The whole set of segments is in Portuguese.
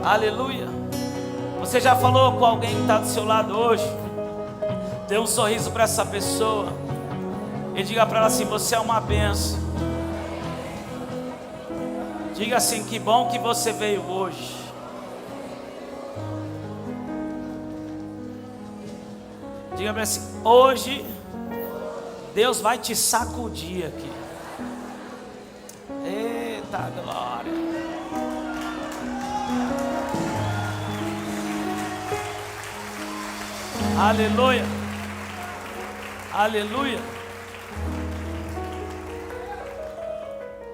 Aleluia. Você já falou com alguém que está do seu lado hoje? Dê um sorriso para essa pessoa e diga para ela assim: você é uma benção. Diga assim: que bom que você veio hoje. Diga para assim: hoje Deus vai te sacudir aqui. Eita glória. Aleluia. Aleluia.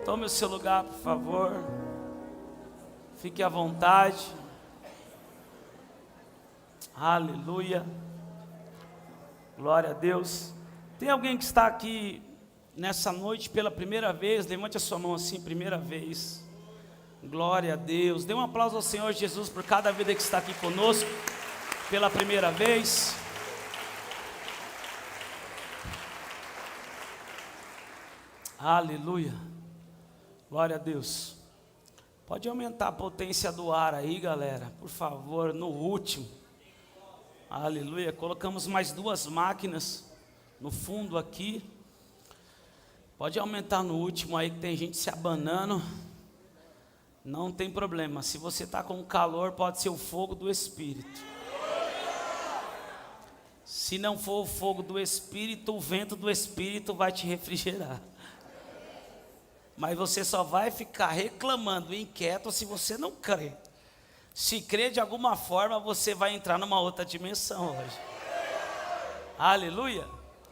Tome o seu lugar, por favor. Fique à vontade. Aleluia. Glória a Deus. Tem alguém que está aqui nessa noite pela primeira vez? Levante a sua mão assim, primeira vez. Glória a Deus. Dê um aplauso ao Senhor Jesus por cada vida que está aqui conosco pela primeira vez. Aleluia. Glória a Deus. Pode aumentar a potência do ar aí, galera, por favor, no último. Aleluia. Colocamos mais 2 máquinas no fundo aqui. Pode aumentar no último aí, que tem gente se abanando. Não tem problema. Se você está com calor, pode ser o fogo do Espírito. Se não for o fogo do Espírito, o vento do Espírito vai te refrigerar. Mas você só vai ficar reclamando, inquieto, se você não crê. Se crê, de alguma forma, você vai entrar numa outra dimensão hoje. Aleluia.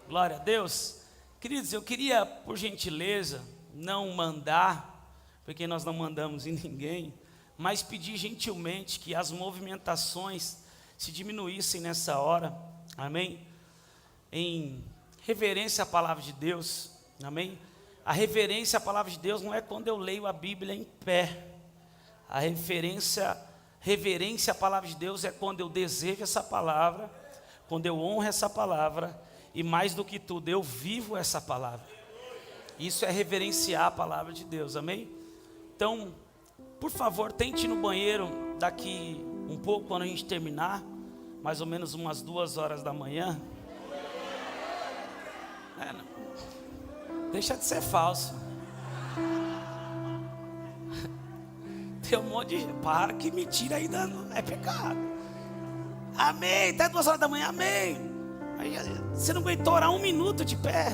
Glória a Deus. Queridos, eu queria, por gentileza, não mandar, porque nós não mandamos em ninguém, mas pedir gentilmente que as movimentações se diminuíssem nessa hora. Amém? Em reverência à palavra de Deus. Amém? A reverência à palavra de Deus não é quando eu leio a Bíblia em pé. A reverência à palavra de Deus é quando eu desejo essa palavra, quando eu honro essa palavra, e mais do que tudo, eu vivo essa palavra. Isso é reverenciar a palavra de Deus, amém? Então, por favor, tente ir no banheiro daqui um pouco, quando a gente terminar, mais ou menos umas 2 horas da manhã. Deixa de ser falso. Tem um monte de... Para, que mentira ainda não é pecado. Amém, até 2 horas da manhã, amém. Aí, você não aguentou orar 1 minuto de pé?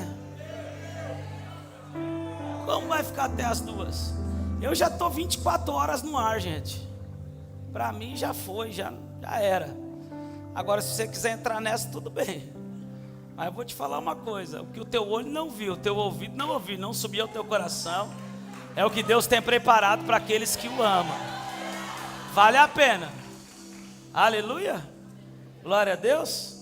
Como vai ficar até as 2? Eu já estou 24 horas no ar, gente. Para mim já foi, já era. Agora, se você quiser entrar nessa, tudo bem. Mas eu vou te falar uma coisa: o que o teu olho não viu, o teu ouvido não ouviu, não subiu ao teu coração, é o que Deus tem preparado para aqueles que o amam. Vale a pena. Aleluia. Glória a Deus.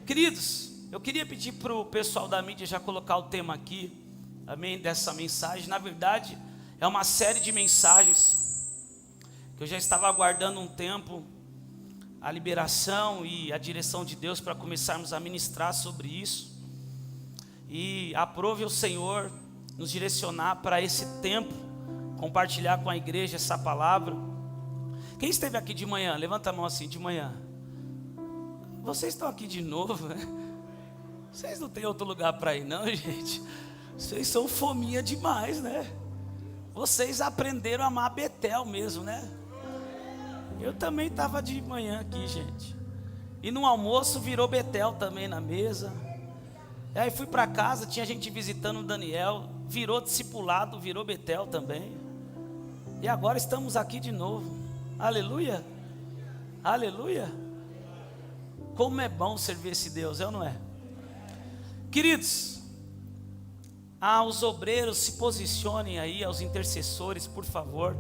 Queridos, eu queria pedir para o pessoal da mídia já colocar o tema aqui, amém, dessa mensagem. Na verdade, é uma série de mensagens que eu já estava aguardando um tempo, a liberação e a direção de Deus para começarmos a ministrar sobre isso. E aprove o Senhor nos direcionar para esse tempo, compartilhar com a igreja essa palavra. Quem esteve aqui de manhã? Levanta a mão assim, de manhã. Vocês estão aqui de novo, né? Vocês não têm outro lugar para ir não, gente? Vocês são fominha demais, né? Vocês aprenderam a amar Betel mesmo, né? Eu também estava de manhã aqui, gente. E no almoço virou Betel também na mesa. E aí fui para casa, tinha gente visitando o Daniel, virou discipulado, virou Betel também. E agora estamos aqui de novo. Aleluia. Aleluia. Como é bom servir esse Deus, é ou não é? Queridos, aos obreiros, se posicionem aí, aos intercessores, por favor.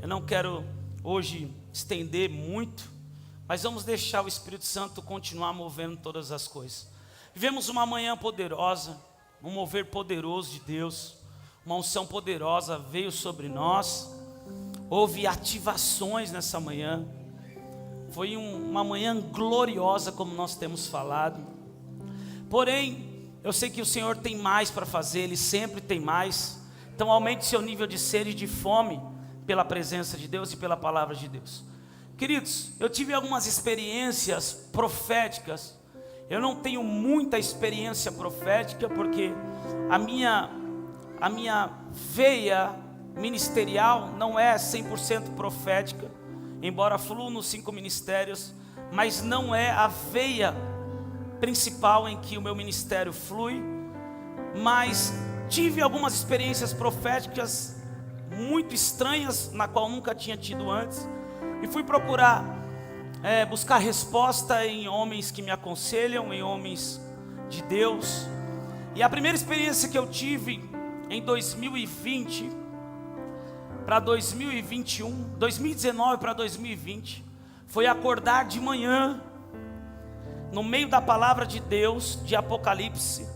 Eu não quero hoje estender muito, mas vamos deixar o Espírito Santo continuar movendo todas as coisas. Vivemos uma manhã poderosa, um mover poderoso de Deus, uma unção poderosa veio sobre nós. Houve ativações nessa manhã. Foi uma manhã gloriosa, como nós temos falado. Porém, eu sei que o Senhor tem mais para fazer, Ele sempre tem mais. Então aumente seu nível de sede e de fome pela presença de Deus e pela palavra de Deus. Queridos, eu tive algumas experiências proféticas. Eu não tenho muita experiência profética, porque a minha veia ministerial não é 100% profética, embora fluo nos 5 ministérios, mas não é a veia principal em que o meu ministério flui. Mas tive algumas experiências proféticas muito estranhas, na qual nunca tinha tido antes, e fui procurar buscar resposta em homens que me aconselham, em homens de Deus. E a primeira experiência que eu tive em 2020 para 2021, 2019 para 2020, foi acordar de manhã, no meio da palavra de Deus, de Apocalipse,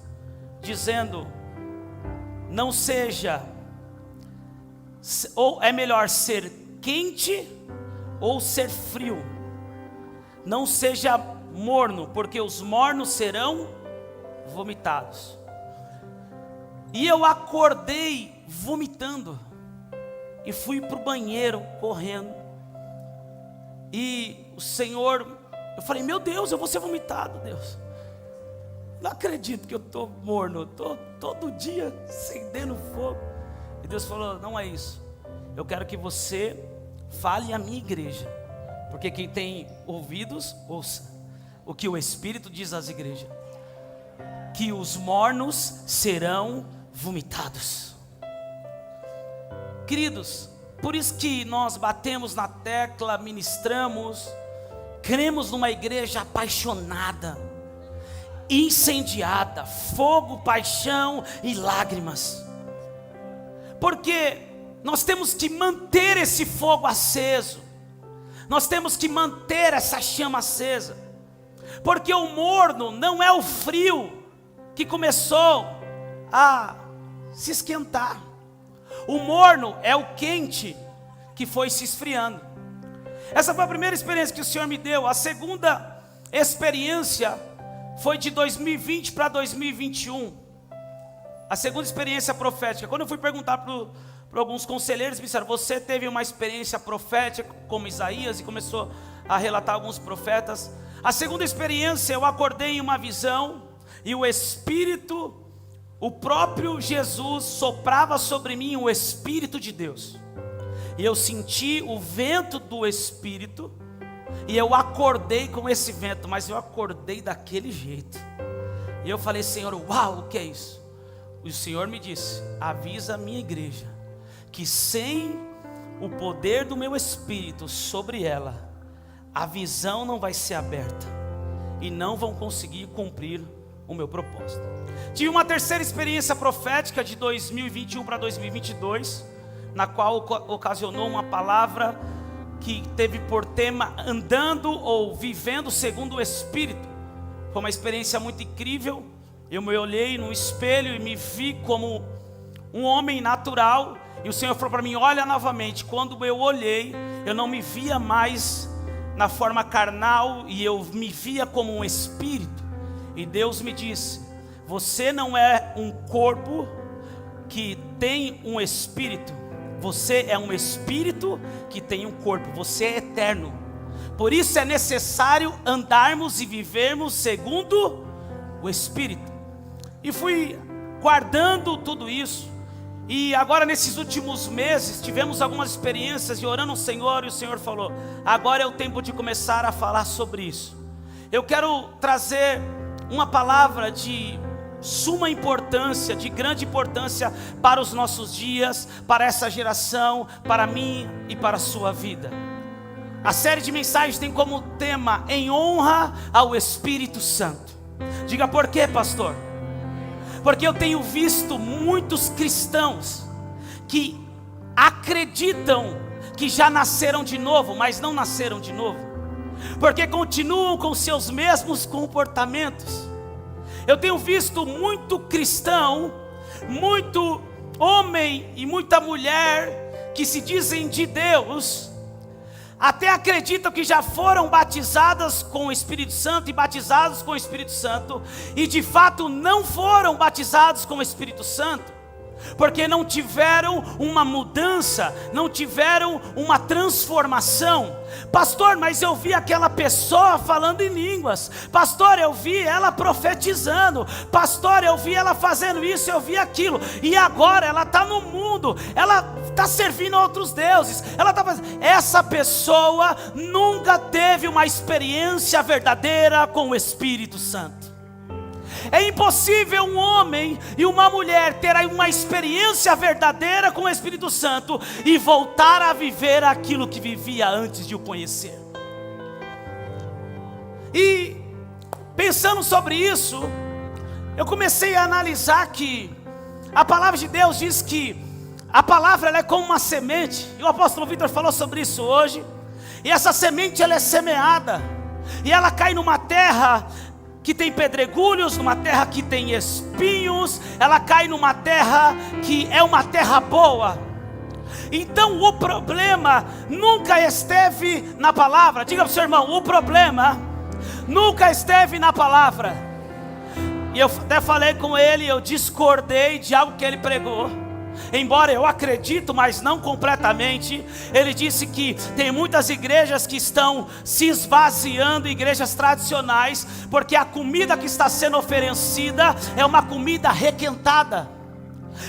dizendo: não seja, ou é melhor ser quente ou ser frio. Não seja morno, porque os mornos serão vomitados. E eu acordei vomitando, e fui para o banheiro correndo. E o Senhor, eu falei: meu Deus, eu vou ser vomitado, Deus. Não acredito que eu estou morno, estou todo dia acendendo fogo. E Deus falou: não é isso. Eu quero que você fale à minha igreja, porque quem tem ouvidos, ouça o que o Espírito diz às igrejas: que os mornos serão vomitados. Queridos, por isso que nós batemos na tecla, ministramos, cremos numa igreja apaixonada, incendiada, fogo, paixão e lágrimas, porque nós temos que manter esse fogo aceso, nós temos que manter essa chama acesa, porque o morno não é o frio que começou a se esquentar, o morno é o quente que foi se esfriando. Essa foi a primeira experiência que o Senhor me deu. A segunda experiência foi de 2020 para 2021. A segunda experiência profética. Quando eu fui perguntar para alguns conselheiros, me disseram: você teve uma experiência profética como Isaías? E começou a relatar alguns profetas. A segunda experiência, eu acordei em uma visão, e o Espírito, o próprio Jesus soprava sobre mim, o Espírito de Deus. E eu senti o vento do Espírito, e eu acordei com esse vento, mas eu acordei daquele jeito. E eu falei: Senhor, uau, o que é isso? E o Senhor me disse: avisa a minha igreja que sem o poder do meu Espírito sobre ela, a visão não vai ser aberta, e não vão conseguir cumprir o meu propósito. Tive uma terceira experiência profética de 2021 para 2022, na qual ocasionou uma palavra que teve por tema andando ou vivendo segundo o Espírito. Foi uma experiência muito incrível. Eu me olhei no espelho e me vi como um homem natural, e o Senhor falou para mim: olha novamente. Quando eu olhei, eu não me via mais na forma carnal, e eu me via como um espírito. E Deus me disse: você não é um corpo que tem um espírito, você é um espírito que tem um corpo, você é eterno. Por isso é necessário andarmos e vivermos segundo o Espírito. E fui guardando tudo isso. E agora nesses últimos meses tivemos algumas experiências, e orando ao Senhor, e o Senhor falou: agora é o tempo de começar a falar sobre isso. Eu quero trazer uma palavra de suma importância, de grande importância para os nossos dias, para essa geração, para mim e para a sua vida. A série de mensagens tem como tema: em honra ao Espírito Santo. Diga: por quê, pastor? Porque eu tenho visto muitos cristãos que acreditam que já nasceram de novo, mas não nasceram de novo, porque continuam com seus mesmos comportamentos. Eu tenho visto muito cristão, muito homem e muita mulher que se dizem de Deus, até acreditam que já foram batizadas com o Espírito Santo e batizados com o Espírito Santo, e de fato não foram batizados com o Espírito Santo, porque não tiveram uma mudança, não tiveram uma transformação. Pastor, mas eu vi aquela pessoa falando em línguas. Pastor, eu vi ela profetizando. Pastor, eu vi ela fazendo isso, eu vi aquilo. E agora ela está no mundo, ela está servindo a outros deuses. Ela está fazendo. Essa pessoa nunca teve uma experiência verdadeira com o Espírito Santo. É impossível um homem e uma mulher terem uma experiência verdadeira com o Espírito Santo e voltar a viver aquilo que vivia antes de o conhecer. E pensando sobre isso, eu comecei a analisar que a palavra de Deus diz que a palavra ela é como uma semente, e o apóstolo Vitor falou sobre isso hoje. E essa semente ela é semeada, e ela cai numa terra que tem pedregulhos, numa terra que tem espinhos, ela cai numa terra que é uma terra boa. Então o problema nunca esteve na palavra. Diga para o seu irmão, o problema nunca esteve na palavra. E eu até falei com ele, eu discordei de algo que ele pregou. Embora eu acredito, mas não completamente. Ele disse que tem muitas igrejas que estão se esvaziando, igrejas tradicionais, porque a comida que está sendo oferecida é uma comida requentada.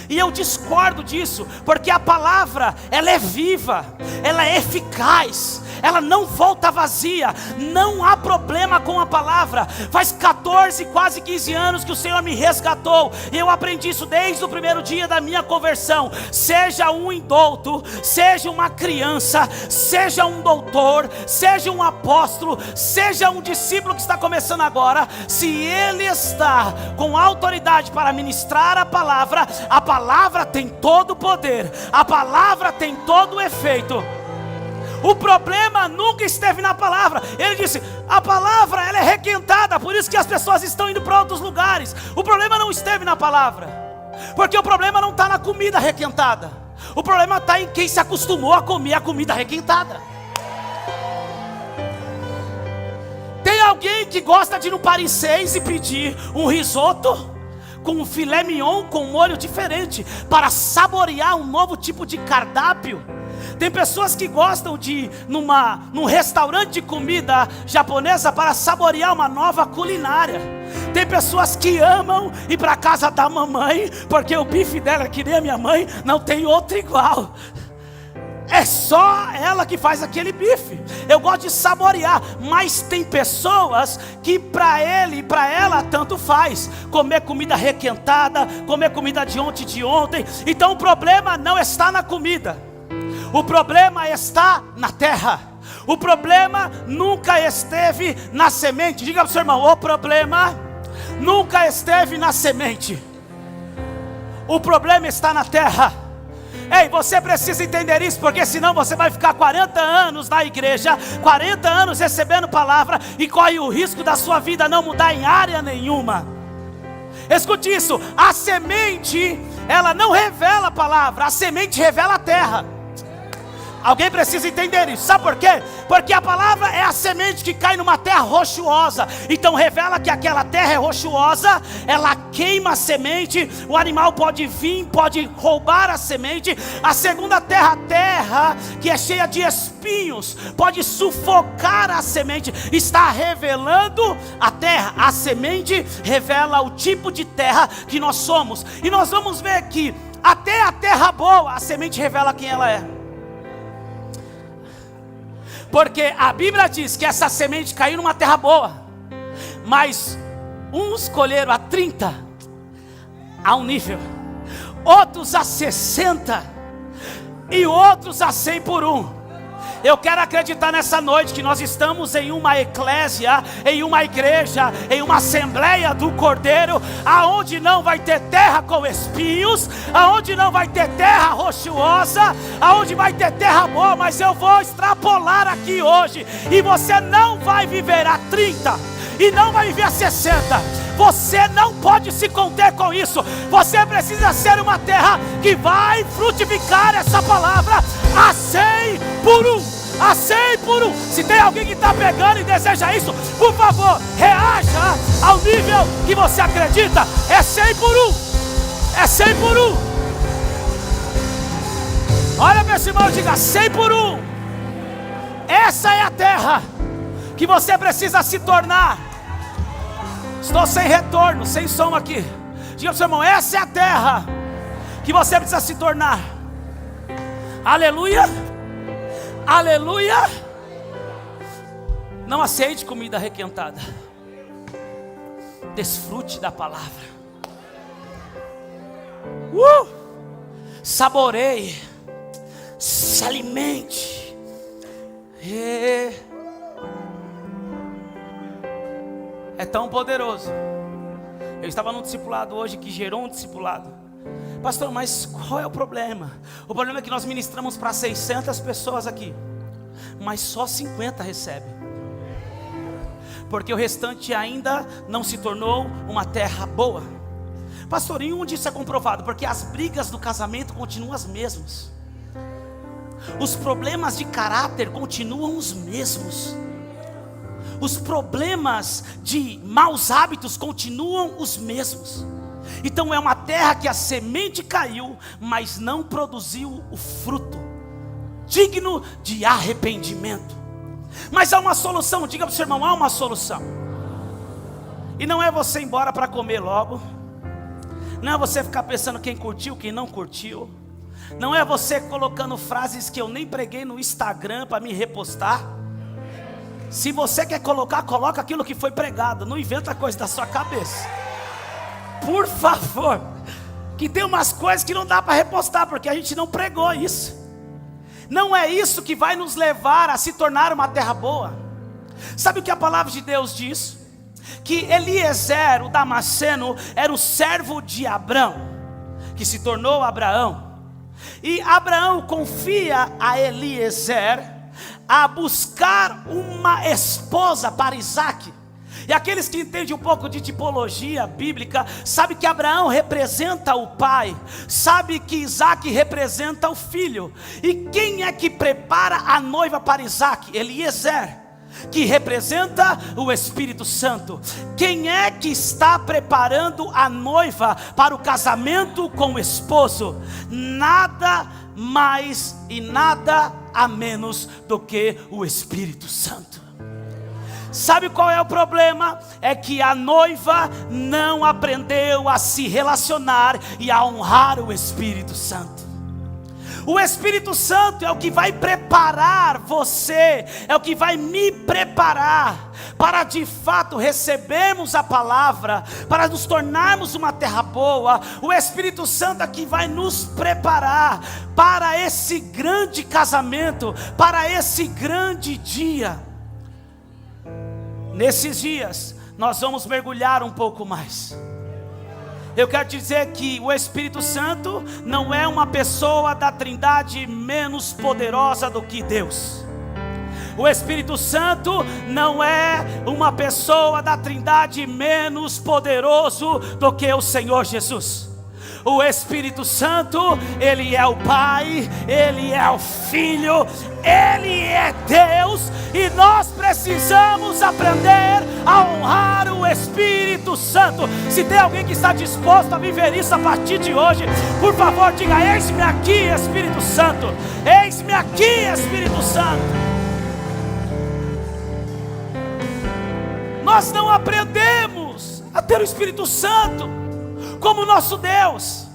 E eu discordo disso, porque a palavra, ela é viva, ela é eficaz, ela não volta vazia, não há problema com a palavra. Faz 14, quase 15 anos que o Senhor me resgatou, e eu aprendi isso desde o primeiro dia da minha conversão. Seja um indulto, seja uma criança, seja um doutor, seja um apóstolo, seja um discípulo que está começando agora, se ele está com autoridade para ministrar a palavra tem todo o poder, a palavra tem todo o efeito. O problema nunca esteve na palavra. Ele disse, a palavra ela é requentada, por isso que as pessoas estão indo para outros lugares. O problema não esteve na palavra, porque o problema não está na comida requentada. O problema está em quem se acostumou a comer a comida requentada. Tem alguém que gosta de ir no Paris 6 e pedir um risoto com um filé mignon com um molho diferente, para saborear um novo tipo de cardápio. Tem pessoas que gostam de ir num restaurante de comida japonesa para saborear uma nova culinária. Tem pessoas que amam ir para a casa da mamãe, porque o bife dela, que nem a minha mãe, não tem outro igual. É só ela que faz aquele bife. Eu gosto de saborear, mas tem pessoas que para ele e para ela tanto faz comer comida requentada, comer comida de ontem. Então o problema não está na comida, o problema está na terra. O problema nunca esteve na semente. Diga para o seu irmão, o problema nunca esteve na semente, o problema está na terra. Ei, você precisa entender isso, porque senão você vai ficar 40 anos na igreja, 40 anos recebendo palavra, e corre o risco da sua vida não mudar em área nenhuma. Escute isso, a semente, ela não revela a palavra, a semente revela a terra. Alguém precisa entender isso, sabe por quê? Porque a palavra é a semente que cai numa terra rochosa. Então revela que aquela terra é rochosa, ela queima a semente, o animal pode vir, pode roubar a semente. A segunda terra, a terra que é cheia de espinhos, pode sufocar a semente. Está revelando a terra, a semente revela o tipo de terra que nós somos. E nós vamos ver que até a terra boa, a semente revela quem ela é. Porque a Bíblia diz que essa semente caiu numa terra boa, mas uns colheram a 30, a um nível, outros a 60 e outros a 100 por um. Eu quero acreditar nessa noite que nós estamos em uma eclésia, em uma igreja, em uma assembleia do Cordeiro, aonde não vai ter terra com espinhos, aonde não vai ter terra rochosa, aonde vai ter terra boa. Mas eu vou extrapolar aqui hoje, e você não vai viver a 30 e não vai viver a 60. Você não pode se conter com isso. Você precisa ser uma terra que vai frutificar essa palavra a 100 por 1. A 100 por 1. Se tem alguém que está pegando e deseja isso, por favor, reaja ao nível que você acredita. É 100 por 1. É 100 por 1. Olha para esse irmão e diga: 100 por 1. Essa é a terra que você precisa se tornar. Estou sem retorno, sem som aqui. Diga para o seu irmão: essa é a terra que você precisa se tornar. Aleluia, aleluia. Não aceite comida requentada. Desfrute da palavra. Saboreie, se alimente. É tão poderoso. Eu estava num discipulado hoje que gerou um discipulado. Pastor, mas qual é o problema? O problema é que nós ministramos para 600 pessoas aqui, mas só 50 recebem, porque o restante ainda não se tornou uma terra boa. Pastor, e onde isso é comprovado? Porque as brigas do casamento continuam as mesmas, os problemas de caráter continuam os mesmos, os problemas de maus hábitos continuam os mesmos. Então é uma terra que a semente caiu, mas não produziu o fruto digno de arrependimento. Mas há uma solução. Diga para o seu irmão: há uma solução. E não é você ir embora para comer logo, não é você ficar pensando quem curtiu, quem não curtiu, não é você colocando frases que eu nem preguei no Instagram para me repostar. Se você quer colocar, coloca aquilo que foi pregado, não inventa coisa da sua cabeça, por favor. Que tem umas coisas que não dá para repostar, porque a gente não pregou isso. Não é isso que vai nos levar a se tornar uma terra boa. Sabe o que a palavra de Deus diz? Que Eliezer, o Damasceno, era o servo de Abrão, que se tornou Abraão. E Abraão confia a Eliezer a buscar uma esposa para Isaque. E aqueles que entendem um pouco de tipologia bíblica, sabe que Abraão representa o pai, sabe que Isaque representa o filho. E quem é que prepara a noiva para Isaque? Eliezer, que representa o Espírito Santo. Quem é que está preparando a noiva para o casamento com o esposo? Nada mais e nada a menos do que o Espírito Santo. Sabe qual é o problema? É que a noiva não aprendeu a se relacionar e a honrar o Espírito Santo. O Espírito Santo é o que vai preparar você, é o que vai me preparar para de fato recebermos a palavra, para nos tornarmos uma terra boa. O Espírito Santo é que vai nos preparar para esse grande casamento, para esse grande dia. Nesses dias nós vamos mergulhar um pouco mais. Eu quero dizer que o Espírito Santo não é uma pessoa da Trindade menos poderosa do que Deus. O Espírito Santo não é uma pessoa da Trindade menos poderoso do que o Senhor Jesus. O Espírito Santo, Ele é o Pai, Ele é o Filho, Ele é Deus. E nós precisamos aprender a honrar o Espírito Santo. Se tem alguém que está disposto a viver isso a partir de hoje, por favor diga: eis-me aqui, Espírito Santo. Eis-me aqui, Espírito Santo. Nós não aprendemos a ter o Espírito Santo como nosso Deus.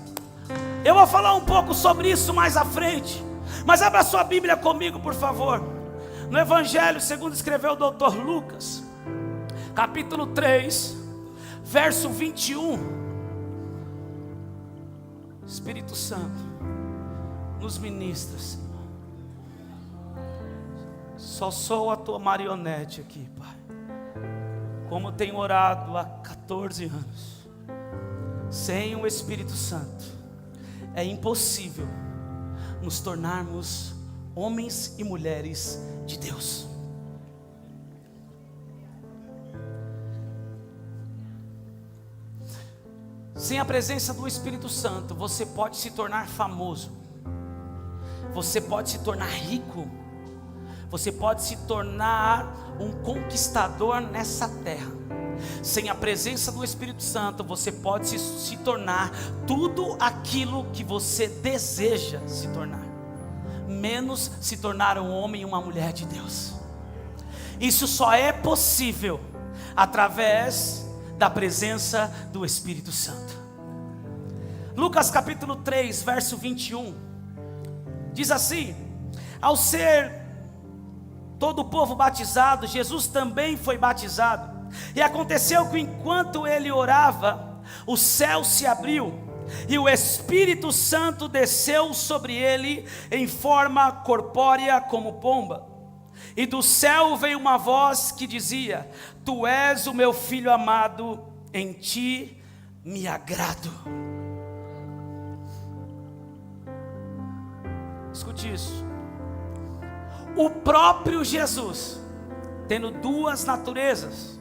Eu vou falar um pouco sobre isso mais à frente, mas abra sua Bíblia comigo, por favor, no Evangelho segundo escreveu o Dr. Lucas, capítulo 3, verso 21. Espírito Santo, nos ministra, Senhor. Só sou a tua marionete aqui, Pai. Como tenho orado há 14 anos. Sem o Espírito Santo é impossível nos tornarmos homens e mulheres de Deus. Sem a presença do Espírito Santo, você pode se tornar famoso, você pode se tornar rico, você pode se tornar um conquistador nessa terra. Sem a presença do Espírito Santo, você pode se tornar tudo aquilo que você deseja se tornar. menos se tornar um homem e uma mulher de Deus. Isso só é possível através da presença do Espírito Santo. Lucas capítulo 3, verso 21, diz assim: ao ser todo o povo batizado, Jesus também foi batizado. E aconteceu que enquanto ele orava, o céu se abriu, e o Espírito Santo desceu sobre ele em forma corpórea como pomba. E do céu veio uma voz que dizia: Tu és o meu filho amado, em ti me agrado. Escute isso. O próprio Jesus, tendo duas naturezas,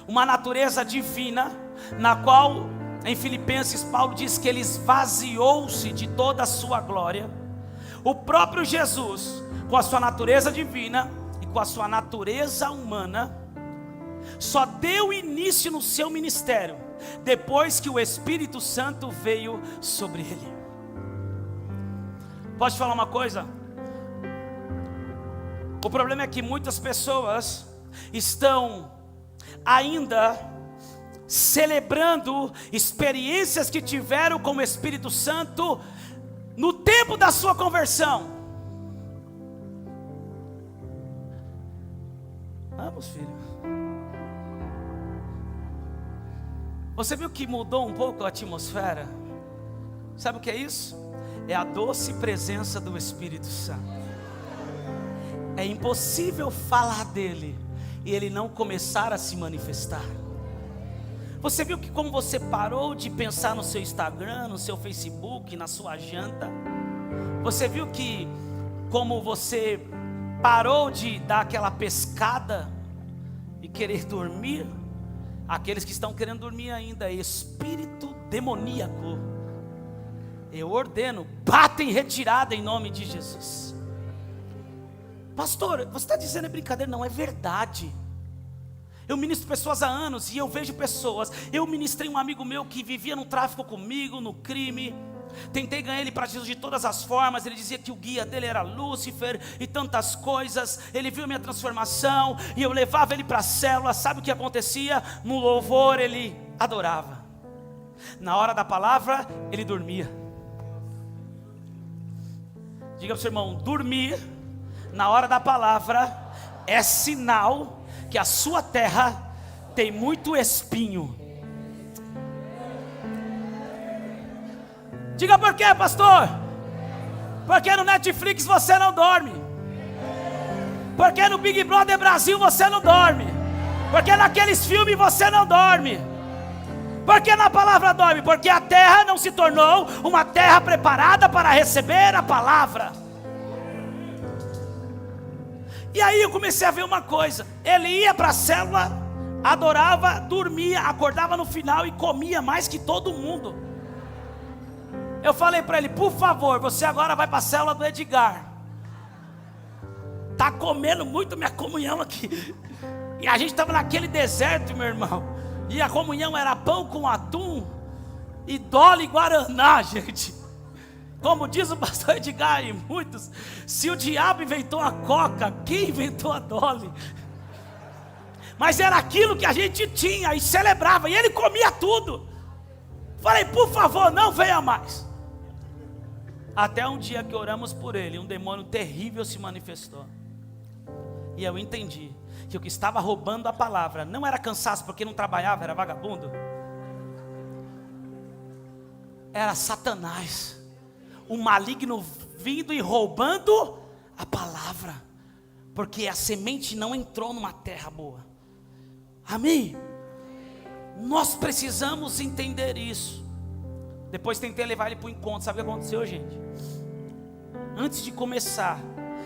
uma natureza divina, na qual em Filipenses Paulo diz que ele esvaziou-se de toda a sua glória. O próprio Jesus, com a sua natureza divina e com a sua natureza humana, só deu início no seu ministério depois que o Espírito Santo veio sobre ele. Posso te falar uma coisa? O problema é que muitas pessoas estão ainda celebrando experiências que tiveram com o Espírito Santo no tempo da sua conversão. Vamos, filho. Você viu que mudou um pouco a atmosfera? Sabe o que é isso? É a doce presença do Espírito Santo. É impossível falar dele e ele não começar a se manifestar. Você viu que como você parou de pensar no seu Instagram, no seu Facebook, na sua janta? Você viu que como você parou de dar aquela pescada e querer dormir? Aqueles que estão querendo dormir ainda, espírito demoníaco, eu ordeno, bata em retirada em nome de Jesus. Pastor, você está dizendo é brincadeira? Não, é verdade. Eu ministro pessoas há anos e eu vejo pessoas. Eu ministrei um amigo meu que vivia no tráfico comigo, no crime. Tentei ganhar ele para Jesus de todas as formas. Ele dizia que o guia dele era Lúcifer e tantas coisas. Ele viu a minha transformação e eu levava ele para a célula. Sabe o que acontecia? No louvor ele adorava, na hora da palavra ele dormia. Diga para o seu irmão: dormir na hora da palavra é sinal que a sua terra tem muito espinho. Diga por quê, pastor? Porque no Netflix você não dorme. Porque no Big Brother Brasil você não dorme. Porque naqueles filmes você não dorme. Porque na palavra dorme? Porque a terra não se tornou uma terra preparada para receber a palavra. E aí eu comecei a ver uma coisa. Ele ia para a célula, adorava, dormia, acordava no final e comia mais que todo mundo. Eu falei para ele: por favor, você agora vai para a célula do Edgar. Está comendo muito minha comunhão aqui. E a gente estava naquele deserto, meu irmão. E a comunhão era pão com atum e dole e guaraná, gente. Como diz o pastor Edgar e muitos, se o diabo inventou a coca, quem inventou a dole? Mas era aquilo que a gente tinha e celebrava, e ele comia tudo. Falei: por favor, não venha mais. Até um dia que oramos por ele, um demônio terrível se manifestou. E eu entendi que o que estava roubando a palavra não era cansaço porque não trabalhava, era vagabundo. Era Satanás, o maligno vindo e roubando a palavra, porque a semente não entrou numa terra boa. Amém? Nós precisamos entender isso. Depois tentei levar ele para o encontro. Sabe o que aconteceu, gente? Antes de começar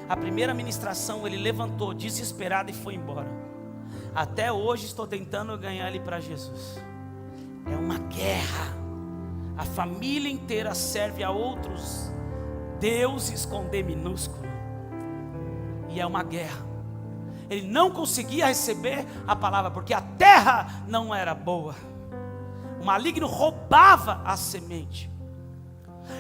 a primeira ministração, ele levantou desesperado e foi embora. Até hoje estou tentando ganhar ele para Jesus. É uma guerra. A família inteira serve a outros deuses com D minúsculo. E é uma guerra. Ele não conseguia receber a palavra porque a terra não era boa. O maligno roubava a semente.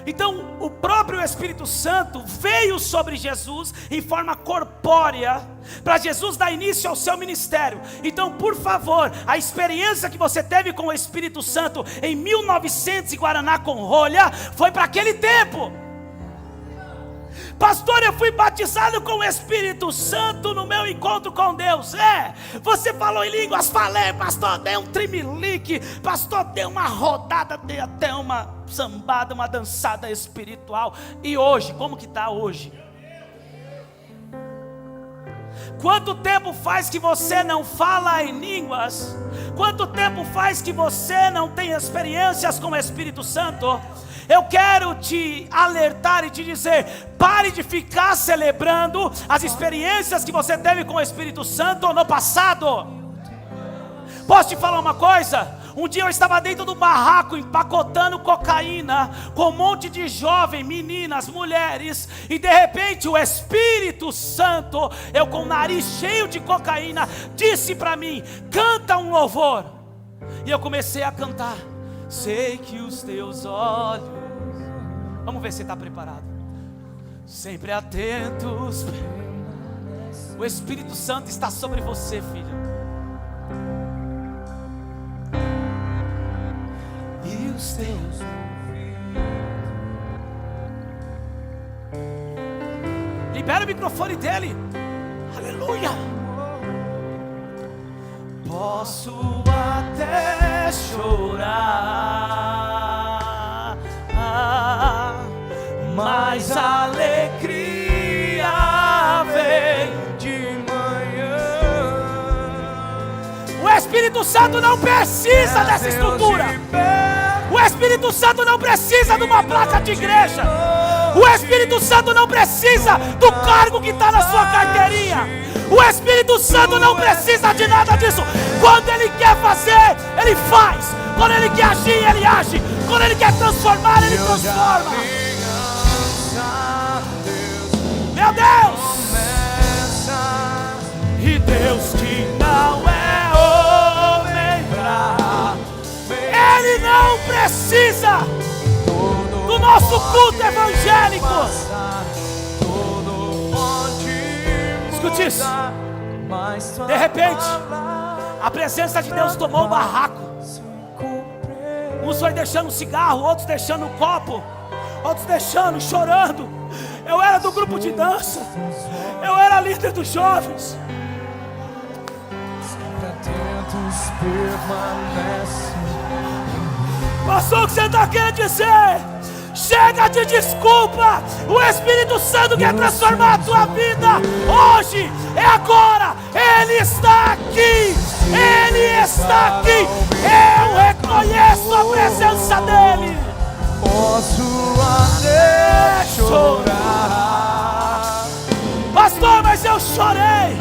Então o próprio Espírito Santo veio sobre Jesus em forma corpórea, para Jesus dar início ao seu ministério. Então, por favor, a experiência que você teve com o Espírito Santo em 1900 e Guaraná com rolha, foi para aquele tempo. Pastor, eu fui batizado com o Espírito Santo no meu encontro com Deus. Você falou em línguas? Falei. Pastor, dei um trimelique. Pastor, dei uma rodada, dei até uma sambada, uma dançada espiritual. E hoje, como que está hoje? Quanto tempo faz que você não fala em línguas? Quanto tempo faz que você não tem experiências com o Espírito Santo? Eu quero te alertar e te dizer: pare de ficar celebrando as experiências que você teve com o Espírito Santo no passado. Posso te falar uma coisa? Um dia eu estava dentro do barraco empacotando cocaína com um monte de jovens, meninas, mulheres, e de repente o Espírito Santo, eu com o nariz cheio de cocaína, disse para mim: canta um louvor. E eu comecei a cantar. Sei que os teus olhos, vamos ver se está preparado, sempre atentos. O Espírito Santo está sobre você, filho. E os teus libera o microfone dele. Aleluia. Posso até chorar, mas a alegria vem de manhã. O Espírito Santo não precisa dessa estrutura. O Espírito Santo não precisa de uma placa de igreja. O Espírito Santo não precisa do cargo que está na sua carteirinha. O Espírito Santo não precisa de nada disso. Quando Ele quer fazer, Ele faz. Quando Ele quer agir, Ele age. Quando Ele quer transformar, Ele transforma. Meu Deus! E Deus que não é homem pra... Ele não precisa do nosso culto evangélico. Escute isso. De repente, a presença de Deus tomou o barraco. Uns foi deixando um cigarro, outros deixando um copo, outros deixando, chorando. Eu era do grupo de dança, eu era líder dos jovens. Pastor, o que você está querendo dizer? Chega de desculpa. O Espírito Santo quer transformar a tua vida. Hoje, é agora. Ele está aqui. Ele está aqui. Eu reconheço a presença dEle. Posso até chorar. Pastor, mas eu chorei.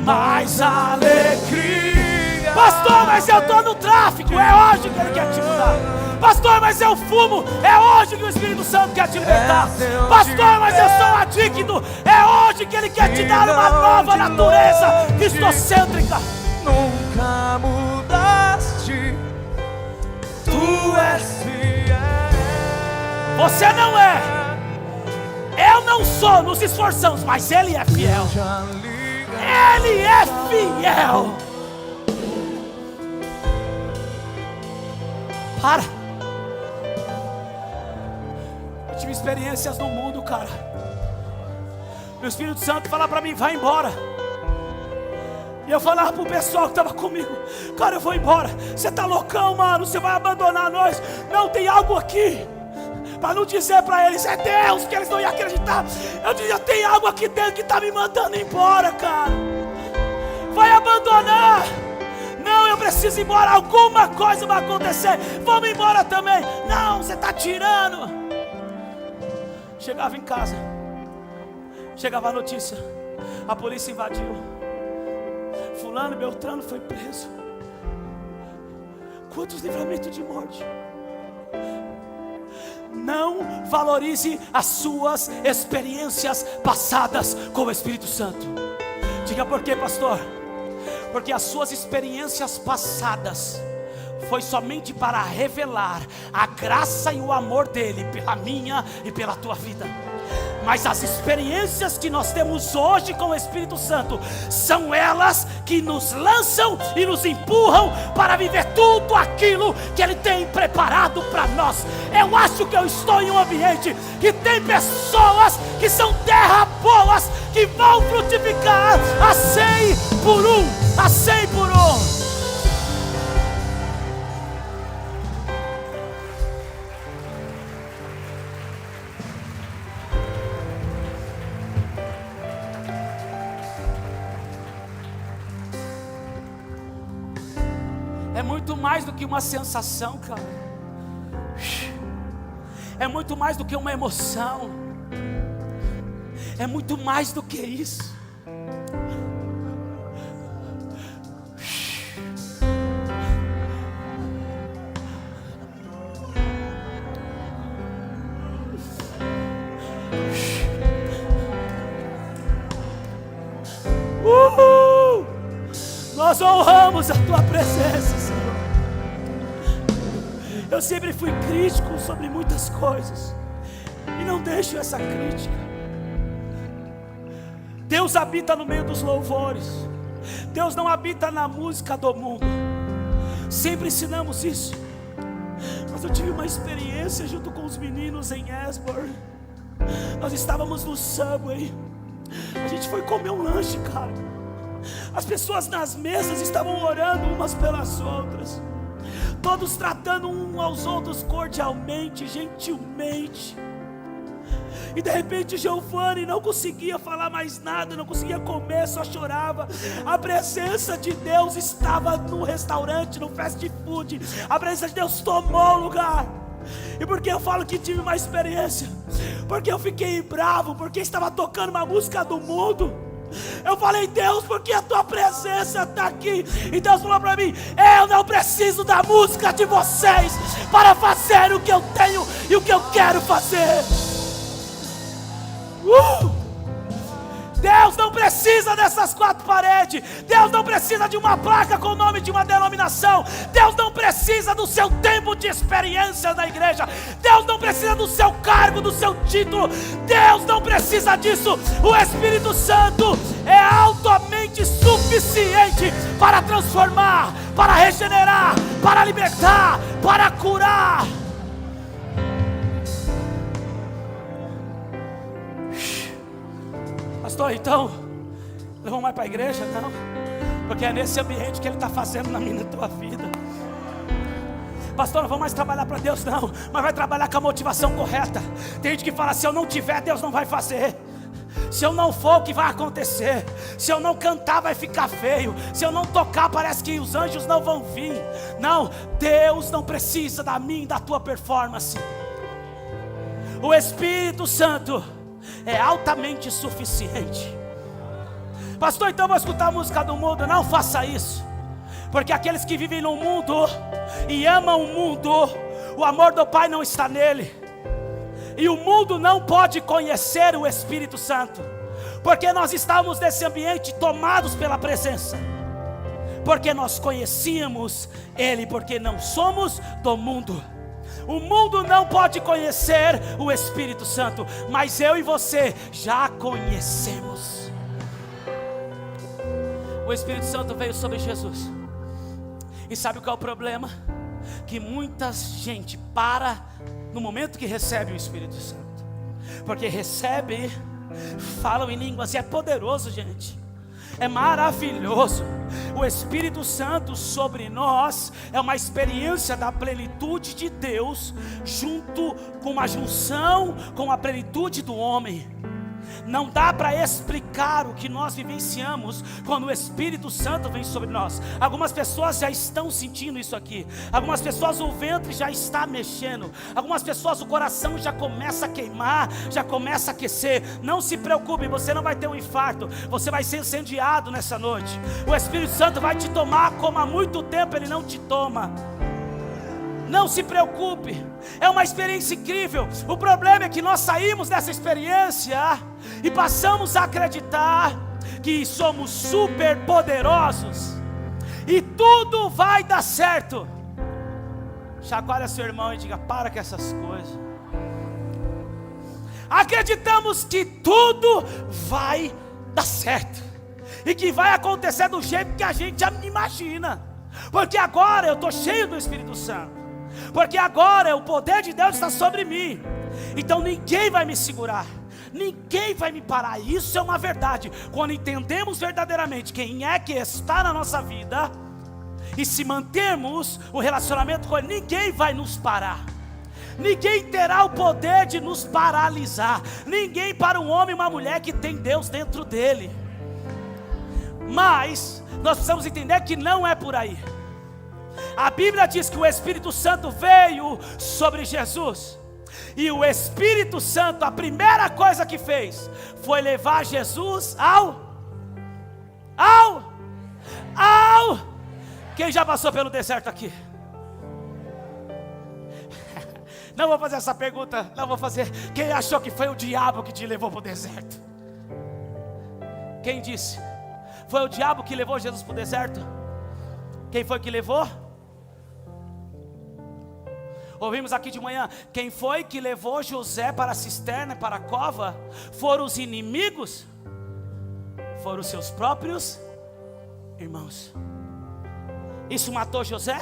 Mas a alegria. Pastor, mas eu estou no tráfico. É hoje que Ele quer te mudar. Pastor, mas eu fumo. É hoje que o Espírito Santo quer te libertar. Pastor, mas eu sou adicto. É hoje que Ele quer te dar uma nova natureza cristocêntrica. Nunca mudaste. Tu és fiel. Você não é. Eu não sou. Nos esforçamos, mas Ele é fiel. Ele é fiel. Para. Eu tive experiências no mundo, cara. O Espírito Santo fala pra mim: vai embora. E eu falava pro pessoal que estava comigo: cara, eu vou embora. Você tá loucão, mano, você vai abandonar nós. Não, tem algo aqui. Para não dizer para eles: é Deus, que eles não iam acreditar. Eu dizia: tem algo aqui dentro que tá me mandando embora, cara. Vai abandonar. Não, eu preciso ir embora. Alguma coisa vai acontecer. Vamos embora também. Não, você está tirando. Chegava em casa, chegava a notícia: a polícia invadiu. Fulano e Beltrano foi preso. Quantos livramentos de morte. Não valorize as suas experiências passadas com o Espírito Santo. Diga: por quê, pastor? Porque as suas experiências passadas foi somente para revelar a graça e o amor dele pela minha e pela tua vida. Mas as experiências que nós temos hoje com o Espírito Santo são elas que nos lançam e nos empurram para viver tudo aquilo que Ele tem preparado para nós. Eu acho que eu estou em um ambiente que tem pessoas que são terra boas, que vão frutificar a 100 por 1, a 100 por 1. É muito mais do que uma sensação, cara. É muito mais do que uma emoção. É muito mais do que isso. Nós honramos a tua presença, Senhor. Eu sempre fui crítico sobre muitas coisas e não deixo essa crítica. Deus habita no meio dos louvores. Deus não habita na música do mundo. Sempre ensinamos isso. Mas eu tive uma experiência junto com os meninos em Asbury. Nós estávamos no Subway. A gente foi comer um lanche, cara. As pessoas nas mesas estavam orando umas pelas outras, todos tratando uns aos outros cordialmente, gentilmente. E de repente Giovanni não conseguia falar mais nada, não conseguia comer, só chorava. A presença de Deus estava no restaurante, no fast food. A presença de Deus tomou o lugar. E por que eu falo que tive uma experiência? Porque eu fiquei bravo, porque estava tocando uma música do mundo. Eu falei: Deus, porque a tua presença está aqui. E Deus falou para mim: eu não preciso da música de vocês para fazer o que eu tenho e o que eu quero fazer. Deus não precisa dessas quatro paredes. Deus não precisa de uma placa com o nome de uma denominação. Deus não precisa do seu tempo de experiência na igreja. Deus não precisa do seu cargo, do seu título. Deus não precisa disso. O Espírito Santo é altamente suficiente para transformar, para regenerar, para libertar, para curar. Pastor, então, não vamos mais para a igreja? Não, porque é nesse ambiente que Ele está fazendo na minha e na tua vida. Pastor, não vamos mais trabalhar para Deus? Não, mas vai trabalhar com a motivação correta. Tem gente que fala: se eu não tiver, Deus não vai fazer. Se eu não for, o que vai acontecer? Se eu não cantar, vai ficar feio. Se eu não tocar, parece que os anjos não vão vir. Não, Deus não precisa da minha e da tua performance. O Espírito Santo é altamente suficiente. Pastor, então eu vou escutar a música do mundo. Não faça isso, porque aqueles que vivem no mundo e amam o mundo, o amor do Pai não está nele. E o mundo não pode conhecer o Espírito Santo, porque nós estamos nesse ambiente tomados pela presença, porque nós conhecíamos Ele, porque não somos do mundo. O mundo não pode conhecer o Espírito Santo, mas eu e você já conhecemos. O Espírito Santo veio sobre Jesus. E sabe qual é o problema? Que muita gente para no momento que recebe o Espírito Santo, porque recebe, falam em línguas, e é poderoso, gente. É maravilhoso. O Espírito Santo sobre nós é uma experiência da plenitude de Deus, junto com uma junção com a plenitude do homem. Não dá para explicar o que nós vivenciamos quando o Espírito Santo vem sobre nós. Algumas pessoas já estão sentindo isso aqui. Algumas pessoas o ventre já está mexendo. Algumas pessoas o coração já começa a queimar, já começa a aquecer. Não se preocupe, você não vai ter um infarto. Você vai ser incendiado nessa noite. O Espírito Santo vai te tomar como há muito tempo Ele não te toma. Não se preocupe, é uma experiência incrível. O problema é que nós saímos dessa experiência e passamos a acreditar que somos super poderosos e tudo vai dar certo. Chacoalha seu irmão e diga: para com essas coisas. Acreditamos que tudo vai dar certo e que vai acontecer do jeito que a gente imagina, porque agora eu estou cheio do Espírito Santo, porque agora o poder de Deus está sobre mim, então ninguém vai me segurar, ninguém vai me parar. Isso é uma verdade. Quando entendemos verdadeiramente quem é que está na nossa vida e se mantermos o relacionamento com Ele, ninguém vai nos parar. Ninguém terá o poder de nos paralisar. Ninguém para um homem e uma mulher que tem Deus dentro dele. Mas nós precisamos entender que não é por aí. A Bíblia diz que o Espírito Santo veio sobre Jesus, e o Espírito Santo, a primeira coisa que fez foi levar Jesus ao quem já passou pelo deserto aqui? Não vou fazer essa pergunta, não vou fazer. Quem achou que foi o diabo que te levou para o deserto? Quem disse? Foi o diabo que levou Jesus para o deserto? Quem foi que levou? Ouvimos aqui de manhã, quem foi que levou José para a cisterna, para a cova? Foram os inimigos? Foram os seus próprios irmãos. Isso matou José?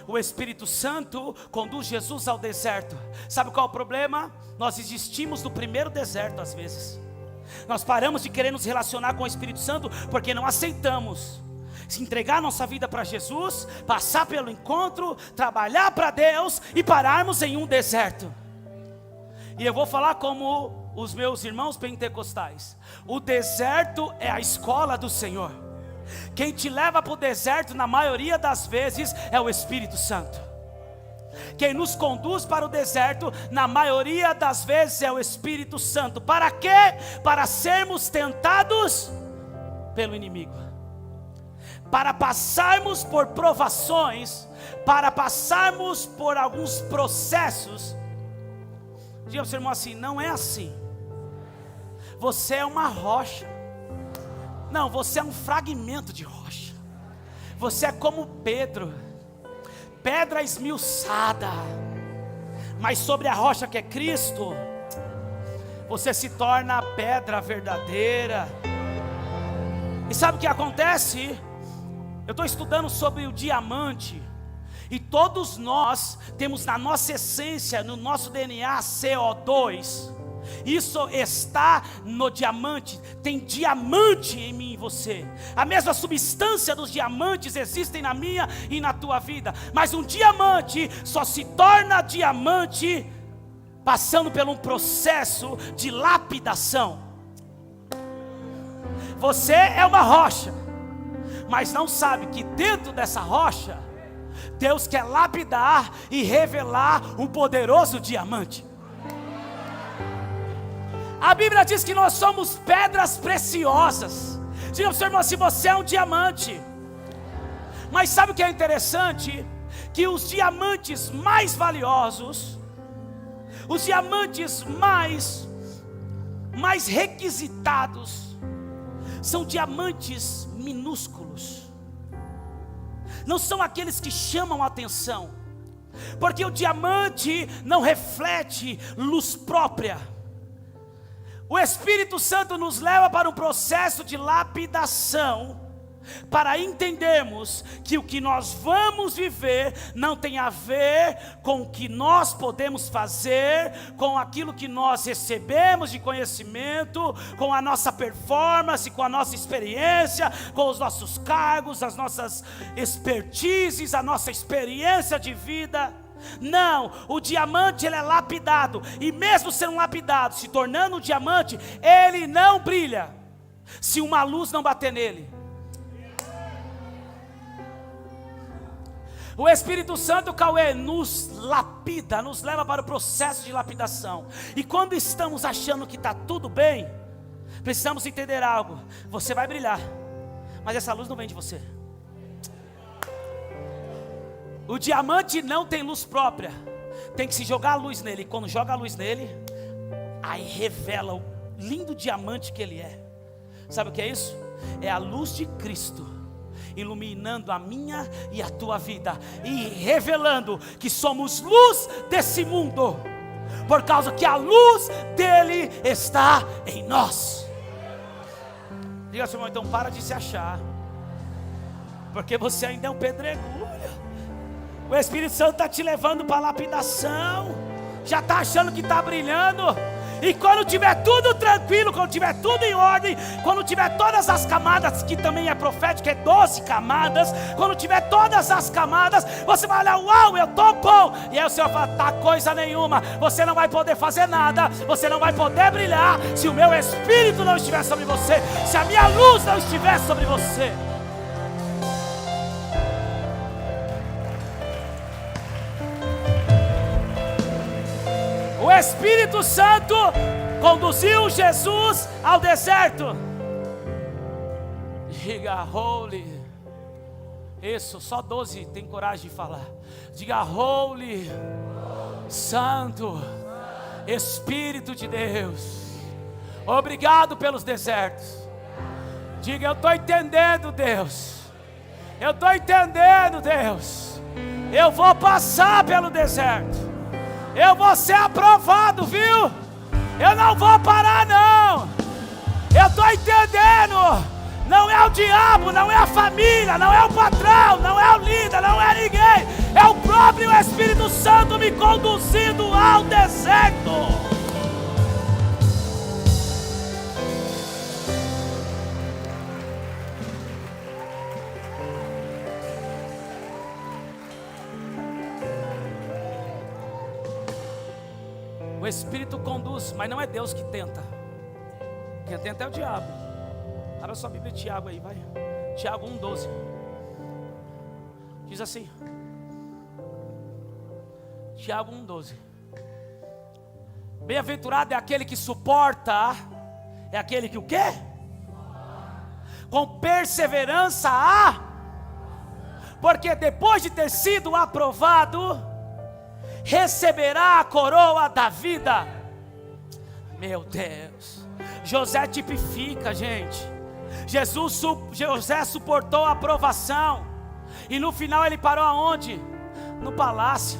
O Espírito Santo conduz Jesus ao deserto. Sabe qual é o problema? Nós desistimos do primeiro deserto às vezes. Nós paramos de querer nos relacionar com o Espírito Santo porque não aceitamos se entregar nossa vida para Jesus, passar pelo encontro, trabalhar para Deus e pararmos em um deserto. E eu vou falar como os meus irmãos pentecostais: o deserto é a escola do Senhor. Quem te leva para o deserto na maioria das vezes é o Espírito Santo. Quem nos conduz para o deserto na maioria das vezes é o Espírito Santo. Para quê? Para sermos tentados pelo inimigo, para passarmos por provações, para passarmos por alguns processos. Diga para o seu irmão assim: não é assim. Você é uma rocha. Não, você é um fragmento de rocha. Você é como Pedro, pedra esmiuçada, mas sobre a rocha que é Cristo, você se torna a pedra verdadeira. E sabe o que acontece? Eu estou estudando sobre o diamante, e todos nós temos na nossa essência, no nosso DNA, CO2. Isso está no diamante. Tem diamante em mim e você. A mesma substância dos diamantes existem na minha e na tua vida. Mas um diamante só se torna diamante passando por um processo de lapidação. Você é uma rocha, mas não sabe que dentro dessa rocha Deus quer lapidar e revelar um poderoso diamante. A Bíblia diz que nós somos pedras preciosas. Diga para o seu irmão assim: você é um diamante. Mas sabe o que é interessante? Que os diamantes mais valiosos, os diamantes mais requisitados, são diamantes minúsculos. Não são aqueles que chamam a atenção, porque o diamante não reflete luz própria. O Espírito Santo nos leva para um processo de lapidação, para entendermos que o que nós vamos viver não tem a ver com o que nós podemos fazer, com aquilo que nós recebemos de conhecimento, com a nossa performance, com a nossa experiência, com os nossos cargos, as nossas expertises, a nossa experiência de vida. Não, o diamante ele é lapidado, e mesmo sendo lapidado, se tornando um diamante, ele não brilha se uma luz não bater nele. O Espírito Santo, Cauê, nos lapida, nos leva para o processo de lapidação. E quando estamos achando que está tudo bem, precisamos entender algo: você vai brilhar, mas essa luz não vem de você. O diamante não tem luz própria, tem que se jogar a luz nele. E quando joga a luz nele, aí revela o lindo diamante que ele é. Sabe o que é isso? É a luz de Cristo iluminando a minha e a tua vida, e revelando que somos luz desse mundo, por causa que a luz dele está em nós. Diga assim, irmão, então para de se achar, porque você ainda é um pedregulho. O Espírito Santo está te levando para a lapidação, já está achando que está brilhando. E quando tiver tudo tranquilo, quando tiver tudo em ordem, quando tiver todas as camadas, que também é profético, é 12 camadas, quando tiver todas as camadas, você vai olhar, uau, eu estou bom. E aí o Senhor fala, tá coisa nenhuma, você não vai poder fazer nada, você não vai poder brilhar, se o meu Espírito não estiver sobre você, se a minha luz não estiver sobre você. O Espírito Santo conduziu Jesus ao deserto. Diga holy. Isso, só 12 tem coragem de falar. Diga holy, Santo, Espírito de Deus. Obrigado pelos desertos. Diga, eu estou entendendo, Deus. Eu estou entendendo, Deus. Eu vou passar pelo deserto. Eu vou ser aprovado, viu? Eu não vou parar, não. Eu estou entendendo. Não é o diabo, não é a família, não é o patrão, não é o líder, não é ninguém. É o próprio Espírito Santo me conduzindo ao deserto. O Espírito conduz, mas não é Deus que tenta. Quem tenta é o diabo. Abra sua Bíblia, Tiago aí, vai. Tiago 1,12. Diz assim. Tiago 1,12. Bem-aventurado é aquele que suporta. É aquele que o quê? Com perseverança porque depois de ter sido aprovado, receberá a coroa da vida. Meu Deus. José tipifica, gente. José suportou a aprovação. E no final ele parou aonde? No palácio.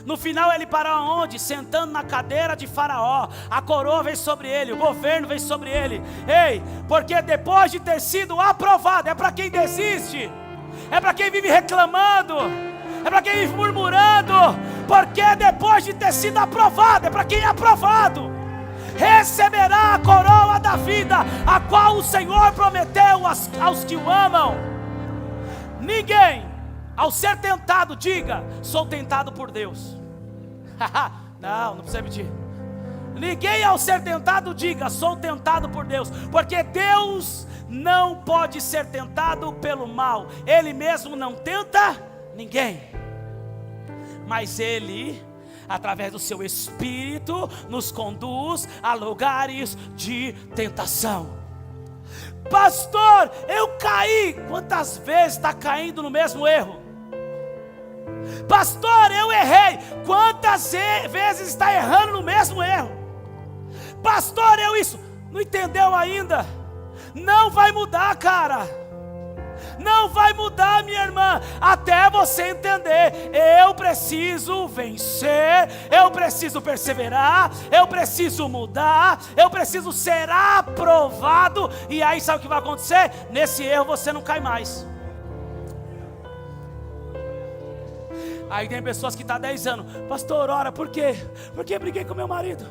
No final ele parou aonde? Sentando na cadeira de Faraó. A coroa veio sobre ele, o governo veio sobre ele. Ei, porque depois de ter sido aprovado, é para quem desiste, é para quem vive reclamando, é para quem vive murmurando. Porque depois de ter sido aprovado, é para quem é aprovado, receberá a coroa da vida, a qual o Senhor prometeu aos que o amam. Ninguém, ao ser tentado, diga, sou tentado por Deus. Não precisa repetir. Ninguém ao ser tentado, diga, sou tentado por Deus. Porque Deus não pode ser tentado pelo mal. Ele mesmo não tenta ninguém. Mas Ele, através do seu Espírito, nos conduz a lugares de tentação. Pastor, eu caí. Quantas vezes está caindo no mesmo erro? Pastor, eu errei. Quantas vezes está errando no mesmo erro? Pastor, eu isso. Não entendeu ainda? Não vai mudar, cara. Não vai mudar, minha irmã, até você entender. Eu preciso vencer, eu preciso perseverar, eu preciso mudar, eu preciso ser aprovado. E aí sabe o que vai acontecer? Nesse erro você não cai mais. Aí tem pessoas que estão há 10 anos. Pastor, ora, por quê? Porque briguei com meu marido.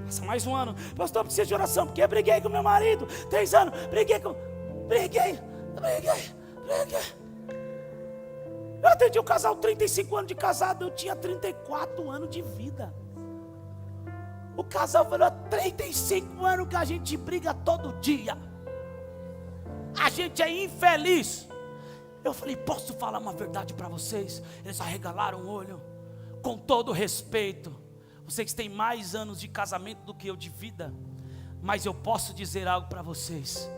Passa mais um ano. Pastor, preciso de oração, porque briguei com meu marido. 3 anos, Briguei. Eu atendi um casal, 35 anos de casado. Eu tinha 34 anos de vida. O casal falou, 35 anos que a gente briga todo dia. A gente é infeliz. Eu falei, posso falar uma verdade para vocês? Eles arregalaram o olho. Com todo respeito, vocês têm mais anos de casamento do que eu de vida. Mas eu posso dizer algo para vocês.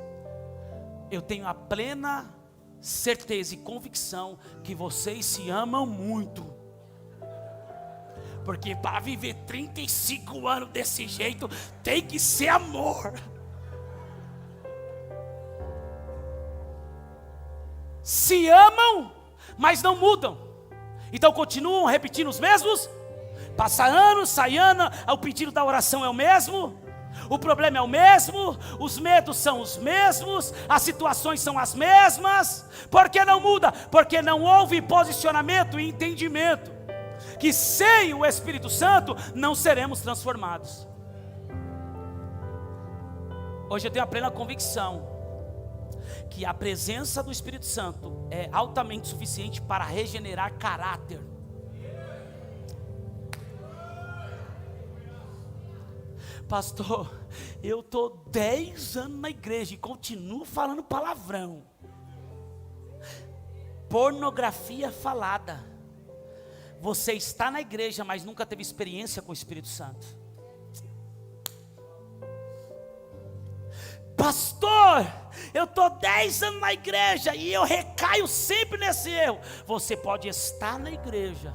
Eu tenho a plena certeza e convicção que vocês se amam muito. Porque para viver 35 anos desse jeito, tem que ser amor. se amam, mas não mudam. Então continuam repetindo os mesmos. Passa ano, sai ano, o pedido da oração é o mesmo, o problema é o mesmo, os medos são os mesmos, as situações são as mesmas. Por que não muda? Porque não houve posicionamento e entendimento que sem o Espírito Santo não seremos transformados. Hoje eu tenho a plena convicção que a presença do Espírito Santo é altamente suficiente para regenerar caráter. Pastor, eu estou 10 anos na igreja e continuo falando palavrão. Pornografia falada. Você está na igreja, mas nunca teve experiência com o Espírito Santo. Pastor, eu estou 10 anos na igreja e eu recaio sempre nesse erro. Você pode estar na igreja,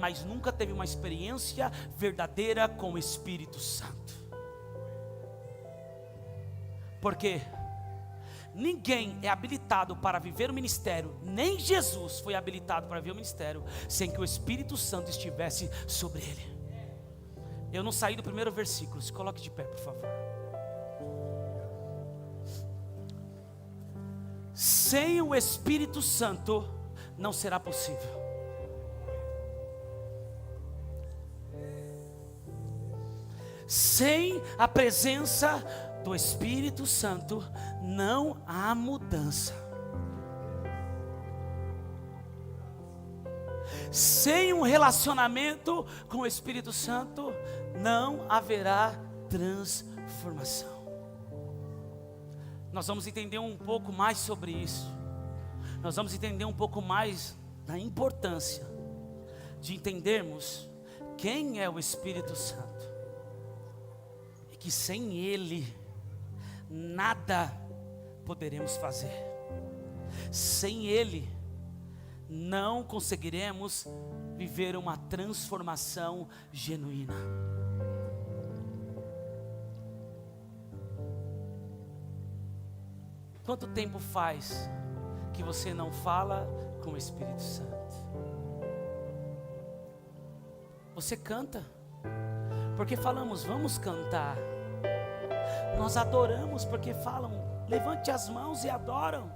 mas nunca teve uma experiência verdadeira com o Espírito Santo. Porque ninguém é habilitado para viver o ministério, nem Jesus foi habilitado para viver o ministério, sem que o Espírito Santo estivesse sobre ele. Eu não saí do primeiro versículo, se coloque de pé, por favor. Sem o Espírito Santo não será possível. Sem a presença do Espírito Santo não há mudança. Sem um relacionamento com o Espírito Santo não haverá transformação. Nós vamos entender um pouco mais sobre isso. Nós vamos entender um pouco mais da importância de entendermos quem é o Espírito Santo. E que sem Ele nada poderemos fazer. Sem Ele não conseguiremos viver uma transformação genuína. Quanto tempo faz que você não fala com o Espírito Santo? Você canta, porque falamos, vamos cantar. Nós adoramos, porque falam, levante as mãos e adoram.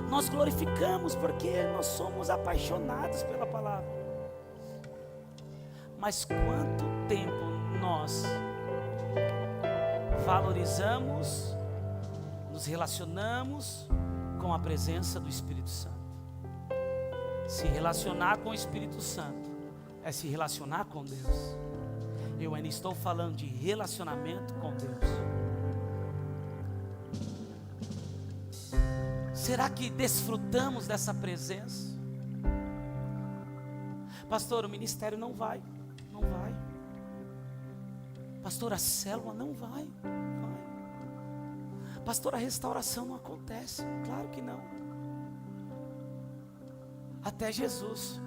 Nós glorificamos, porque nós somos apaixonados pela palavra. Mas quanto tempo nós valorizamos, nos relacionamos com a presença do Espírito Santo? Se relacionar com o Espírito Santo é se relacionar com Deus. Eu ainda estou falando de relacionamento com Deus. Será que desfrutamos dessa presença? Pastor, o ministério não vai. Pastor, a célula não vai. Pastor, a restauração não acontece. Claro que não. Até Jesus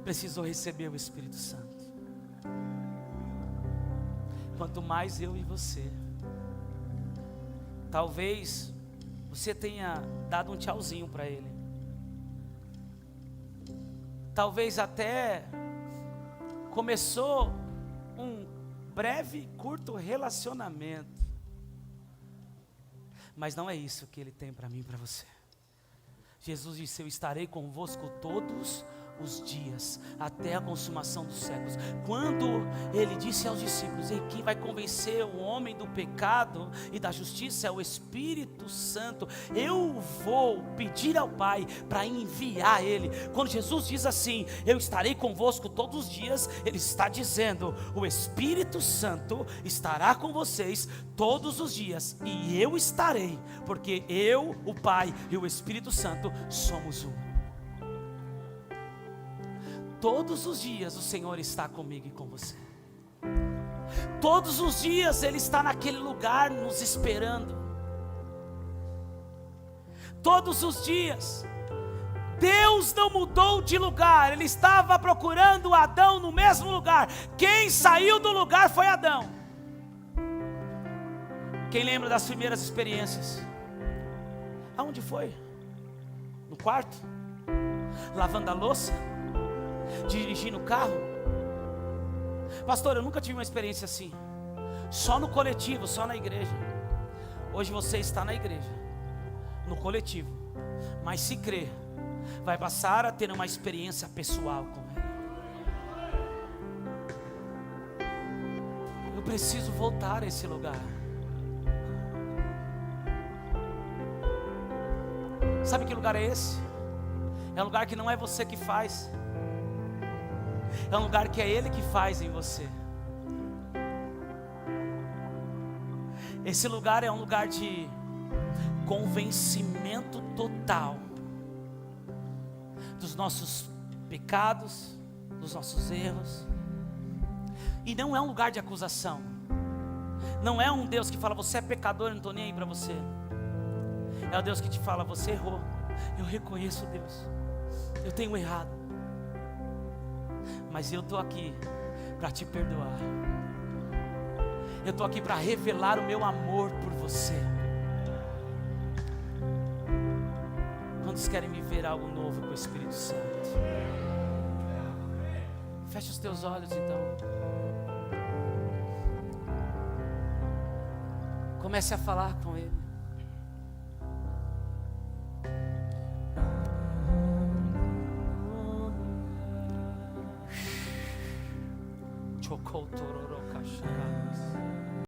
precisou receber o Espírito Santo. Quanto mais eu e você. Talvez você tenha dado um tchauzinho para Ele. Talvez até começou um breve, curto relacionamento. Mas não é isso que Ele tem para mim e para você. Jesus disse, eu estarei convosco todos os dias, até a consumação dos séculos. Quando Ele disse aos discípulos, e quem vai convencer o homem do pecado e da justiça é o Espírito Santo. Eu vou pedir ao Pai para enviar Ele. Quando Jesus diz assim, eu estarei convosco todos os dias, Ele está dizendo, o Espírito Santo estará com vocês todos os dias, e eu estarei, porque eu, o Pai e o Espírito Santo somos um. Todos os dias o Senhor está comigo e com você. Todos os dias Ele está naquele lugar nos esperando. Todos os dias. Deus não mudou de lugar. Ele estava procurando Adão no mesmo lugar. Quem saiu do lugar foi Adão. Quem lembra das primeiras experiências? Aonde foi? No quarto? Lavando a louça? Dirigindo o carro? Pastor, eu nunca tive uma experiência assim. Só no coletivo, só na igreja. Hoje você está na igreja, no coletivo, mas se crer, vai passar a ter uma experiência pessoal com Ele. Eu preciso voltar a esse lugar. Sabe que lugar é esse? É um lugar que não é você que faz, é um lugar que é Ele que faz em você. Esse lugar é um lugar de convencimento total dos nossos pecados, dos nossos erros. E não é um lugar de acusação. Não é um Deus que fala, você é pecador, eu não estou nem aí para você. É o Deus que te fala, você errou. Eu reconheço, Deus, eu tenho errado, mas eu estou aqui para te perdoar. Eu estou aqui para revelar o meu amor por você. Quantos querem me ver algo novo com o Espírito Santo? Fecha os teus olhos então. Comece a falar com Ele. Chocou tororó cachorro.